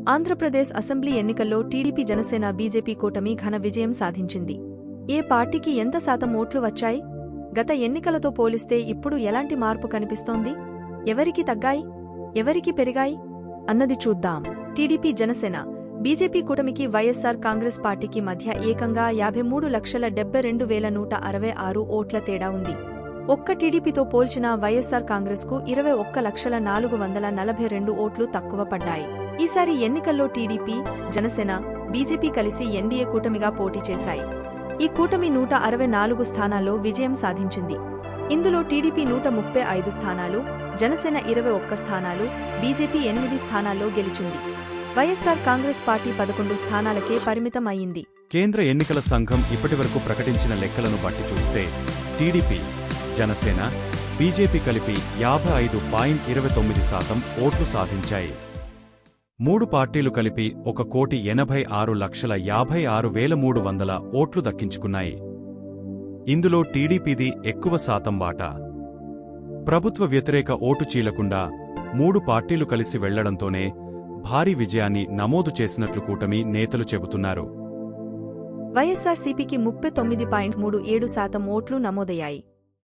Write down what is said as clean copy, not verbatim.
Andhra Pradesh assembly ఎన్నికల్లో TDP Janasena BJP కూటమి ఘన విజయం సాధించింది. ఏ పార్టీకి ఎంత శాతం ఓట్లు వచ్చాయి? గత ఎన్నికలతో పోలిస్తే ఇప్పుడు ఎలాంటి మార్పు కనిపిస్తోంది? ఎవరికి తగ్గాయి, ఎవరికి పెరిగాయి అన్నది చూద్దాం. టీడీపీ జనసేన బీజేపీ కూటమికి వైఎస్సార్ కాంగ్రెస్ పార్టీకి మధ్య ఏకంగా 53,72,166 ఓట్ల తేడా ఉంది. ఒక్క టీడీపీతో పోల్చిన వైఎస్సార్ కాంగ్రెస్కు 21,442 ఓట్లు తక్కువ పడ్డాయి. ఈసారి ఎన్నికల్లో టీడీపీ, జనసేన, బీజేపీ కలిసి ఎన్డీఏ కూటమిగా పోటీ చేశాయి. ఈ కూటమి 164 స్థానాల్లో విజయం సాధించింది. ఇందులో టీడీపీ 135 స్థానాలు, జనసేన 21 స్థానాలు, బీజేపీ 8 స్థానాల్లో గెలిచింది. వైఎస్సార్ కాంగ్రెస్ పార్టీ 11 స్థానాలకే పరిమితం అయింది. కేంద్ర ఎన్నికల సంఘం ఇప్పటివరకు ప్రకటించిన లెక్కలను బట్టి చూస్తే టీడీపీ, జనసేన, బీజేపీ కలిపి 55.29% ఓట్లు సాధించాయి. మూడు పార్టీలు కలిపి 1,86,56,300 ఓట్లు దక్కించుకున్నాయి. ఇందులో టీడీపీది ఎక్కువ శాతం వాటా. ప్రభుత్వ వ్యతిరేక ఓటు చీలకుండా మూడు పార్టీలు కలిసి వెళ్లడంతోనే భారీ విజయాన్ని నమోదు చేసినట్లు కూటమి నేతలు చెబుతున్నారు. వైఎస్సార్సీపీకి 39.37% ఓట్లు నమోదయ్యాయి.